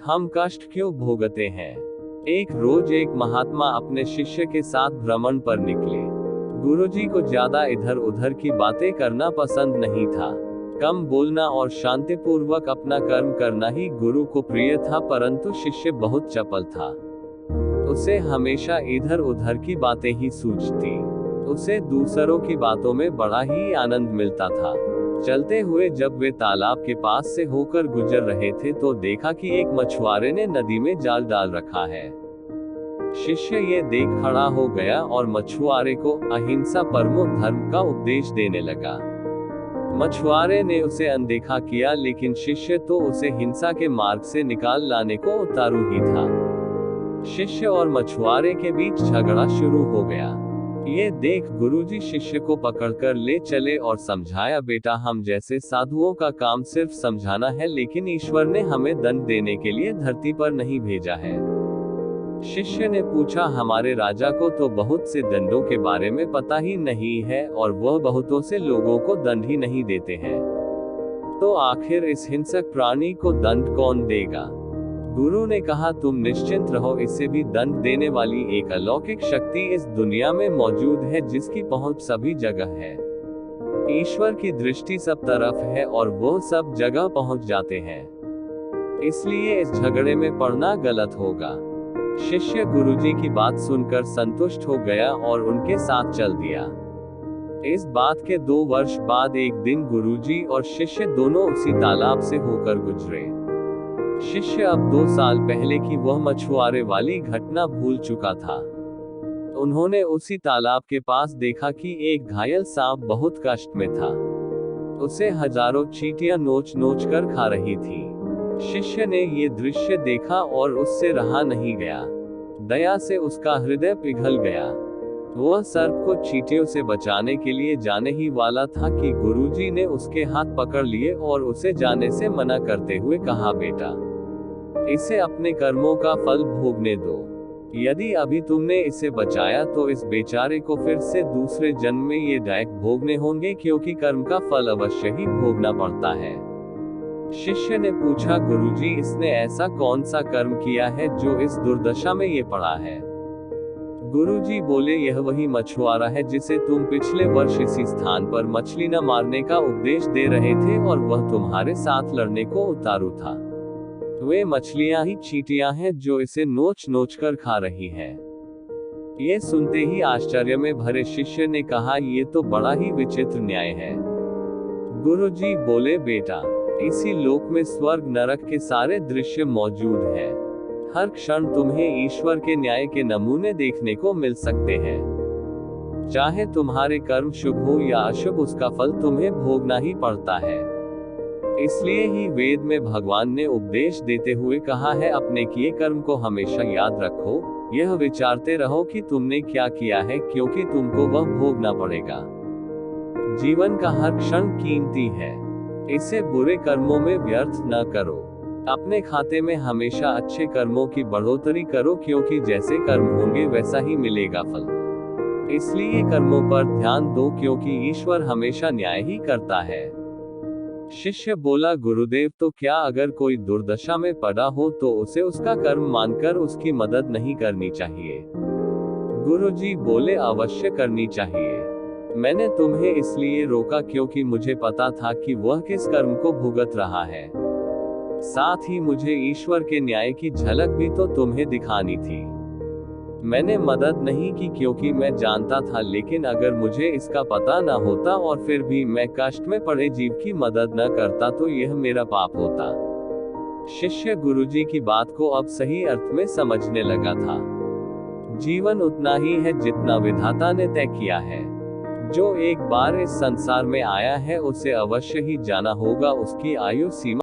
हम कष्ट क्यों भोगते हैं। एक रोज एक महात्मा अपने शिष्य के साथ भ्रमण पर निकले। गुरुजी को ज्यादा इधर उधर की बातें करना पसंद नहीं था। कम बोलना और शांतिपूर्वक अपना कर्म करना ही गुरु को प्रिय था, परंतु शिष्य बहुत चपल था। उसे हमेशा इधर उधर की बातें ही सूझती। उसे दूसरों की बातों में बड़ा ही आनंद मिलता था। चलते हुए जब वे तालाब के पास से होकर गुजर रहे थे तो देखा कि एक मछुआरे ने नदी में जाल डाल रखा है। शिष्य ये देख खड़ा हो गया और मछुआरे को अहिंसा परमो धर्म का उपदेश देने लगा। मछुआरे ने उसे अनदेखा किया, लेकिन शिष्य तो उसे हिंसा के मार्ग से निकाल लाने को उतारू ही था। शिष्य और मछुआरे के बीच झगड़ा शुरू हो गया। ये देख गुरुजी शिष्य को पकड़कर ले चले और समझाया, बेटा हम जैसे साधुओं का काम सिर्फ समझाना है, लेकिन ईश्वर ने हमें दंड देने के लिए धरती पर नहीं भेजा है। शिष्य ने पूछा, हमारे राजा को तो बहुत से दंडों के बारे में पता ही नहीं है और वह बहुतों से लोगों को दंड ही नहीं देते हैं, तो आखिर इस हिंसक प्राणी को दंड कौन देगा। गुरु ने कहा, तुम निश्चिंत रहो, इससे भी दंड देने वाली एक अलौकिक शक्ति इस दुनिया में मौजूद है जिसकी पहुंच सभी जगह है। ईश्वर की दृष्टि सब तरफ है और वो सब जगह पहुंच जाते हैं, इसलिए इस झगड़े में पड़ना गलत होगा। शिष्य गुरुजी की बात सुनकर संतुष्ट हो गया और उनके साथ चल दिया। इस बात के 2 वर्ष बाद एक दिन गुरुजी और शिष्य दोनों उसी तालाब से होकर गुजरे। शिष्य अब 2 साल पहले की वह मछुआरे वाली घटना भूल चुका था। उन्होंने उसी तालाब के पास देखा कि एक घायल सांप बहुत कष्ट में था। उसे हजारों चींटियां नोच नोच कर खा रही थी। शिष्य ने ये दृश्य देखा और उससे रहा नहीं गया। दया से उसका हृदय पिघल गया। वह सर्प को चींटियों से बचाने के लिए जाने ही वाला था कि गुरुजी ने उसके हाथ पकड़ लिए और उसे जाने से मना करते हुए कहा, बेटा इसे अपने कर्मों का फल भोगने दो। यदि अभी तुमने इसे बचाया तो इस बेचारे को फिर से दूसरे जन्म में ये दायक भोगने होंगे, क्योंकि कर्म का फल अवश्य ही भोगना पड़ता है। शिष्य ने पूछा, गुरुजी इसने ऐसा कौन सा कर्म किया है जो इस दुर्दशा में ये पड़ा है। गुरुजी बोले, यह वही मछुआरा है जिसे तुम पिछले वर्ष इसी स्थान पर मछली न मारने का उपदेश दे रहे थे और वह तुम्हारे साथ लड़ने को उतारू था। वे मछलियां ही चींटियां हैं जो इसे नोच नोच कर खा रही हैं। ये सुनते ही आश्चर्य में भरे शिष्य ने कहा, ये तो बड़ा ही विचित्र न्याय है। गुरुजी बोले, बेटा इसी लोक में स्वर्ग नरक के सारे दृश्य मौजूद हैं। हर क्षण तुम्हें ईश्वर के न्याय के नमूने देखने को मिल सकते हैं। चाहे तुम्हारे कर्म शुभ हो या अशुभ, उसका फल तुम्हें भोगना ही पड़ता है। इसलिए ही वेद में भगवान ने उपदेश देते हुए कहा है, अपने किए कर्म को हमेशा याद रखो, यह विचारते रहो कि तुमने क्या किया है, क्योंकि तुमको वह भोगना पड़ेगा। जीवन का हर क्षण कीमती है, इसे बुरे कर्मों में व्यर्थ न करो। अपने खाते में हमेशा अच्छे कर्मों की बढ़ोतरी करो, क्योंकि जैसे कर्म होंगे वैसा ही मिलेगा फल। इसलिए कर्मों पर ध्यान दो, क्योंकि ईश्वर हमेशा न्याय ही करता है। शिष्य बोला, गुरुदेव तो क्या अगर कोई दुर्दशा में पड़ा हो तो उसे उसका कर्म मानकर उसकी मदद नहीं करनी चाहिए। गुरुजी बोले, अवश्य करनी चाहिए। मैंने तुम्हें इसलिए रोका क्योंकि मुझे पता था कि वह किस कर्म को भुगत रहा है। साथ ही मुझे ईश्वर के न्याय की झलक भी तो तुम्हें दिखानी थी। मैंने मदद नहीं की क्योंकि मैं जानता था, लेकिन अगर मुझे इसका पता न होता और फिर भी मैं कष्ट में पड़े जीव की मदद न करता तो यह मेरा पाप होता। शिष्य गुरुजी की बात को अब सही अर्थ में समझने लगा था। जीवन उतना ही है जितना विधाता ने तय किया है। जो एक बार इस संसार में आया है उसे अवश्य ही जाना होगा, उसकी आयु सीमा